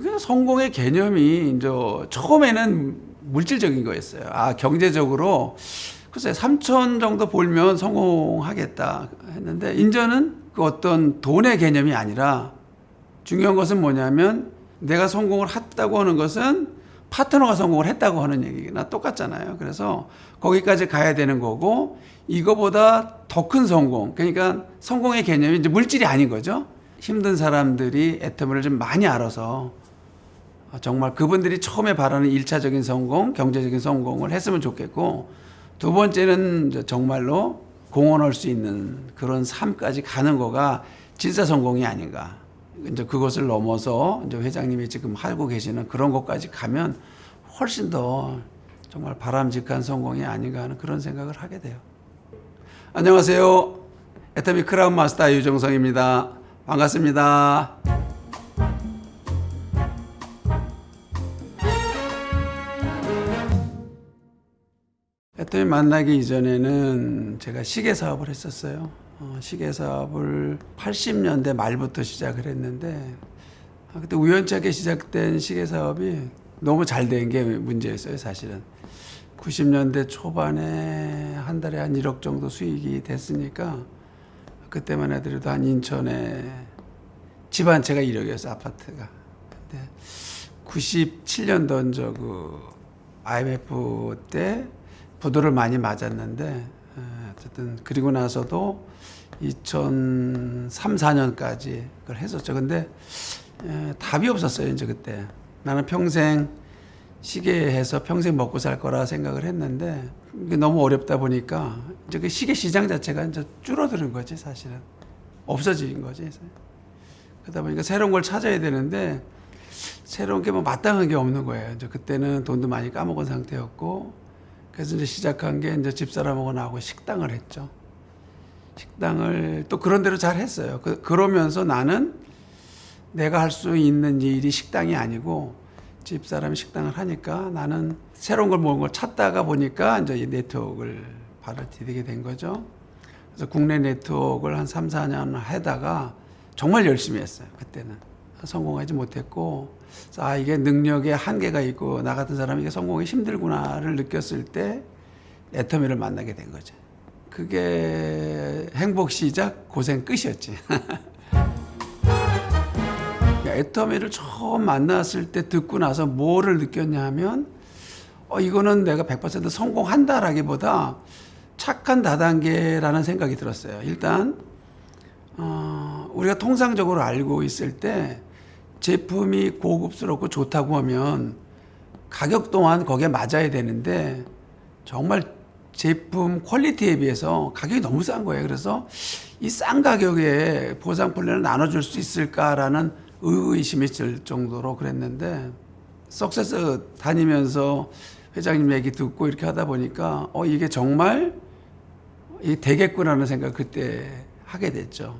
그러니까 성공의 개념이 이제 처음에는 물질적인 거였어요. 아, 경제적으로 글쎄 3천 정도 벌면 성공하겠다 했는데 이제는 그 어떤 돈의 개념이 아니라 중요한 것은 뭐냐면 내가 성공을 했다고 하는 것은 파트너가 성공을 했다고 하는 얘기나 똑같잖아요. 그래서 거기까지 가야 되는 거고 이거보다 더 큰 성공, 그러니까 성공의 개념이 이제 물질이 아닌 거죠. 힘든 사람들이 애터미를 좀 많이 알아서 정말 그분들이 처음에 바라는 1차적인 성공, 경제적인 성공을 했으면 좋겠고, 두 번째는 정말로 공헌할 수 있는 그런 삶까지 가는 거가 진짜 성공이 아닌가. 이제 그것을 넘어서 이제 회장님이 지금 하고 계시는 그런 것까지 가면 훨씬 더 정말 바람직한 성공이 아닌가 하는 그런 생각을 하게 돼요. 안녕하세요. 애터미 크라운 마스터 유정성입니다. 반갑습니다. 애터미 만나기 이전에는 제가 시계 사업을 했었어요. 시계 사업을 80년대 말부터 시작을 했는데 그때 우연찮게 시작된 시계 사업이 너무 잘 된 게 문제였어요, 사실은. 90년대 초반에 한 달에 한 1억 정도 수익이 됐으니까 그때만 해도 한 인천에 집 한 채가 1억이었어요, 아파트가. 근데 97년도 이제 그 IMF 때 부도를 많이 맞았는데 어쨌든 그리고 나서도 2003, 4년까지 그걸 했었죠. 근데 답이 없었어요, 이제 그때. 나는 평생 시계해서 평생 먹고 살 거라 생각을 했는데 이게 너무 어렵다 보니까 이제 그 시계 시장 자체가 이제 줄어드는 거지, 사실은. 없어진 거지. 그러다 보니까 새로운 걸 찾아야 되는데 새로운 게 뭐 마땅한 게 없는 거예요. 이제 그때는 돈도 많이 까먹은 상태였고, 그래서 이제 시작한 게 이제 집사람하고 나하고 식당을 했죠. 식당을 또 그런 대로 잘 했어요. 그러면서 나는 내가 할 수 있는 일이 식당이 아니고 집사람이 식당을 하니까 나는 새로운 걸 모은 걸 찾다가 보니까 이제 이 네트워크를 발을 디디게 된 거죠. 그래서 국내 네트워크를 한 3, 4년 하다가 정말 열심히 했어요. 그때는. 성공하지 못했고, 아, 이게 능력에 한계가 있고 나 같은 사람이 이게 성공이 힘들구나를 느꼈을 때 애터미를 만나게 된 거죠. 그게 행복 시작, 고생 끝이었지. 애터미를 처음 만났을 때 듣고 나서 뭐를 느꼈냐 하면 이거는 내가 100% 성공한다라기보다 착한 다단계라는 생각이 들었어요. 일단 우리가 통상적으로 알고 있을 때 제품이 고급스럽고 좋다고 하면 가격 또한 거기에 맞아야 되는데 정말 제품 퀄리티에 비해서 가격이 너무 싼 거예요. 그래서 이 싼 가격에 보상 플랜을 나눠줄 수 있을까라는 의구심이 들 정도로 그랬는데, 석세스 다니면서 회장님 얘기 듣고 이렇게 하다 보니까 이게 정말 되겠구나라는 생각 그때 하게 됐죠.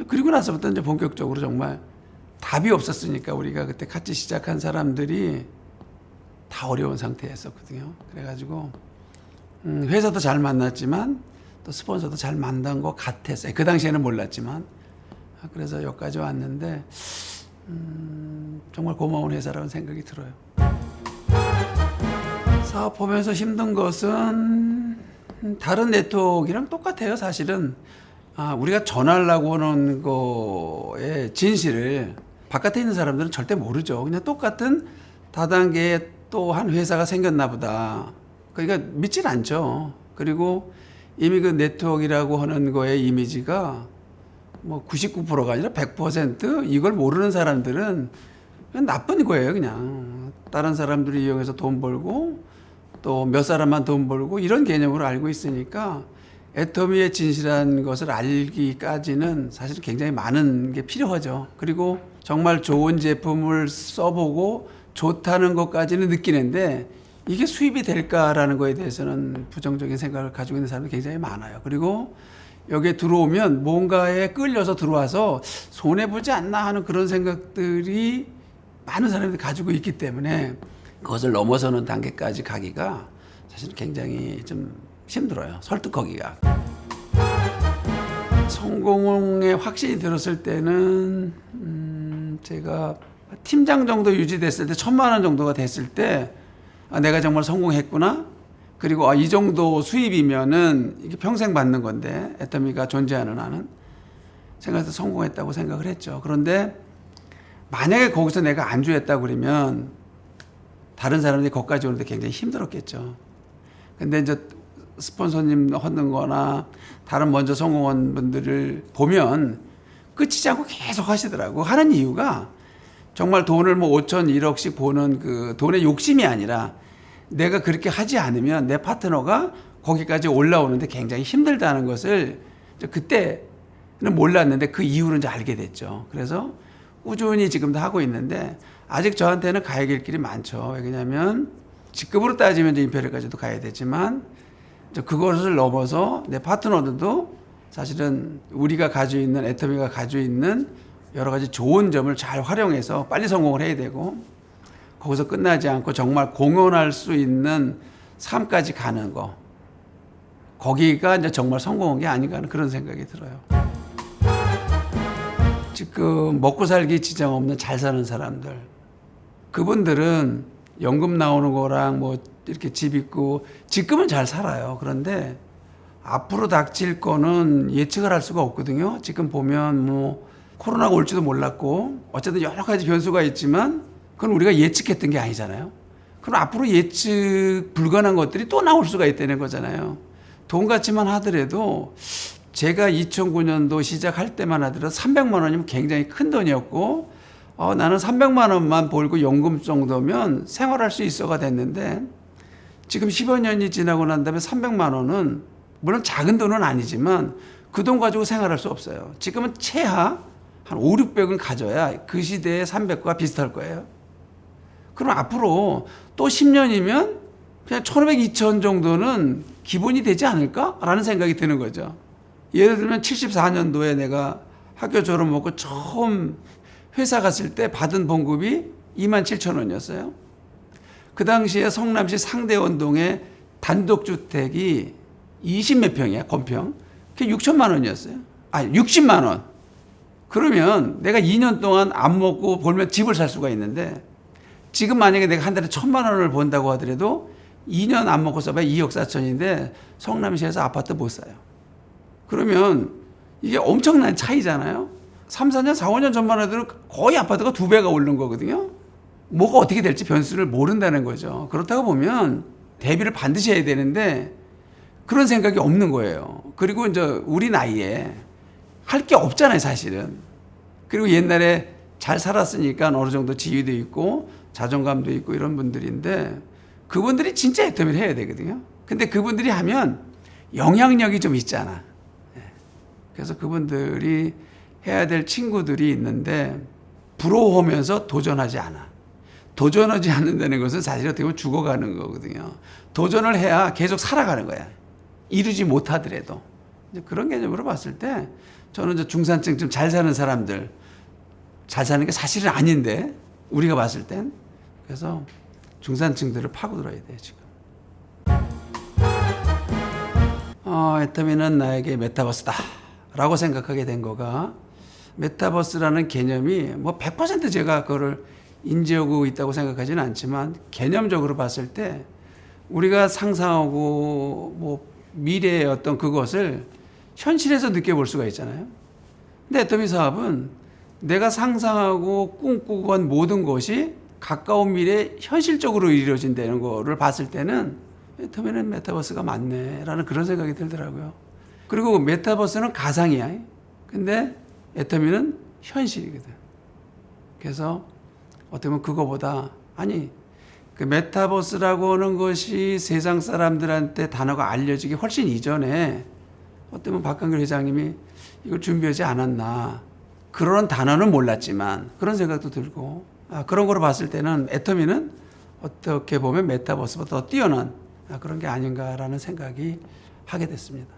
그리고 나서부터 이제 본격적으로 정말 답이 없었으니까 우리가 그때 같이 시작한 사람들이 다 어려운 상태였었거든요. 그래가지고 회사도 잘 만났지만 또 스폰서도 잘 만난 것 같았어요. 그 당시에는 몰랐지만. 그래서 여기까지 왔는데 정말 고마운 회사라는 생각이 들어요. 사업하면서 힘든 것은 다른 네트워크랑 똑같아요, 사실은. 우리가 전하려고 하는 거의 진실을 바깥에 있는 사람들은 절대 모르죠. 그냥 똑같은 다단계에 또 한 회사가 생겼나 보다. 그러니까 믿질 않죠. 그리고 이미 그 네트워크라고 하는 거의 이미지가 뭐 99%가 아니라 100% 이걸 모르는 사람들은 그냥 나쁜 거예요. 그냥 다른 사람들이 이용해서 돈 벌고 또 몇 사람만 돈 벌고 이런 개념으로 알고 있으니까 애터미의 진실한 것을 알기까지는 사실 굉장히 많은 게 필요하죠. 그리고 정말 좋은 제품을 써보고 좋다는 것까지는 느끼는데 이게 수입이 될까라는 거에 대해서는 부정적인 생각을 가지고 있는 사람이 굉장히 많아요. 그리고 여기에 들어오면 뭔가에 끌려서 들어와서 손해보지 않나 하는 그런 생각들이 많은 사람들이 가지고 있기 때문에 그것을 넘어서는 단계까지 가기가 사실 굉장히 좀 힘들어요. 설득하기가. 성공에 확신이 들었을 때는 제가 팀장 정도 유지됐을 때 1,000만 원 정도가 됐을 때 내가 정말 성공했구나. 그리고 이 정도 수입이면은 이게 평생 받는 건데 애터미가 존재하는 한은 생각해서 성공했다고 생각을 했죠. 그런데 만약에 거기서 내가 안주했다고 그러면 다른 사람들이 거기까지 오는데 굉장히 힘들었겠죠. 근데 이제 스폰서님 얻는 거나 다른 먼저 성공한 분들을 보면 끝이지 않고 계속 하시더라고. 하는 이유가 정말 돈을 뭐 5천, 1억씩 보는 그 돈의 욕심이 아니라 내가 그렇게 하지 않으면 내 파트너가 거기까지 올라오는데 굉장히 힘들다는 것을 그때는 몰랐는데 그 이후로 이제 알게 됐죠. 그래서 꾸준히 지금도 하고 있는데 아직 저한테는 가야 될 길이 많죠. 왜냐하면 직급으로 따지면 이제 임페리얼까지도 가야 되지만 그것을 넘어서 내 파트너들도 사실은 우리가 가지고 있는 애터미가 가지고 있는 여러 가지 좋은 점을 잘 활용해서 빨리 성공을 해야 되고 거기서 끝나지 않고 정말 공헌할 수 있는 삶까지 가는 거 거기가 이제 정말 성공한 게 아닌가 하는 그런 생각이 들어요. 지금 먹고 살기 지장 없는 잘 사는 사람들 그분들은 연금 나오는 거랑 뭐 이렇게 집 있고 지금은 잘 살아요. 그런데 앞으로 닥칠 거는 예측을 할 수가 없거든요. 지금 보면 뭐 코로나가 올지도 몰랐고 어쨌든 여러 가지 변수가 있지만 그건 우리가 예측했던 게 아니잖아요. 그럼 앞으로 예측 불가능한 것들이 또 나올 수가 있다는 거잖아요. 돈 같지만 하더라도 제가 2009년도 시작할 때만 하더라도 300만 원이면 굉장히 큰 돈이었고 나는 300만 원만 벌고 연금 정도면 생활할 수 있어가 됐는데 지금 10여 년이 지나고 난 다음에 300만 원은 물론 작은 돈은 아니지만 그 돈 가지고 생활할 수 없어요. 지금은 최하 한 5, 600은 가져야 그 시대의 300과 비슷할 거예요. 그럼 앞으로 또 10년이면 그냥 1,500, 2,000 정도는 기본이 되지 않을까라는 생각이 드는 거죠. 예를 들면 74년도에 내가 학교 졸업하고 처음 회사 갔을 때 받은 봉급이 27,000원이었어요. 그 당시에 성남시 상대원동에 단독주택이 20몇 평이야, 건평. 그게 6천만 원이었어요. 60만 원. 그러면 내가 2년 동안 안 먹고 벌면 집을 살 수가 있는데 지금 만약에 내가 한 달에 1,000만 원을 번다고 하더라도 2년 안 먹고 써봐야 2억 4천인데 성남시에서 아파트 못 사요. 그러면 이게 엄청난 차이잖아요. 3, 4년, 4, 5년 전만 해도 거의 아파트가 2배가 오른 거거든요. 뭐가 어떻게 될지 변수를 모른다는 거죠. 그렇다고 보면 대비를 반드시 해야 되는데 그런 생각이 없는 거예요. 그리고 이제 우리 나이에 할 게 없잖아요, 사실은. 그리고 옛날에 잘 살았으니까 어느 정도 지위도 있고 자존감도 있고 이런 분들인데 그분들이 진짜 애터미를 해야 되거든요. 근데 그분들이 하면 영향력이 좀 있잖아. 그래서 그분들이 해야 될 친구들이 있는데 부러워하면서 도전하지 않아. 도전하지 않는다는 것은 사실 어떻게 보면 죽어가는 거거든요. 도전을 해야 계속 살아가는 거야. 이루지 못하더라도. 그런 개념으로 봤을 때 저는 이제 중산층 좀 잘 사는 사람들 잘 사는 게 사실은 아닌데 우리가 봤을 땐 그래서 중산층들을 파고들어야 돼요 지금. 애터미는 나에게 메타버스다 라고 생각하게 된 거가 메타버스라는 개념이 뭐 100% 제가 그거를 인지하고 있다고 생각하지는 않지만 개념적으로 봤을 때 우리가 상상하고 뭐 미래의 어떤 그것을 현실에서 느껴볼 수가 있잖아요. 근데 애터미 사업은 내가 상상하고 꿈꾸던 모든 것이 가까운 미래에 현실적으로 이루어진다는 거를 봤을 때는 애터미는 메타버스가 맞네라는 그런 생각이 들더라고요. 그리고 메타버스는 가상이야. 근데 애터미는 현실이거든. 그래서 어떻게 보면 그거보다 그 메타버스라고 하는 것이 세상 사람들한테 단어가 알려지기 훨씬 이전에 어떻게 보면 박강길 회장님이 이걸 준비하지 않았나. 그런 단어는 몰랐지만 그런 생각도 들고 그런 거로 봤을 때는 애터미는 어떻게 보면 메타버스보다 더 뛰어난 그런 게 아닌가라는 생각이 하게 됐습니다.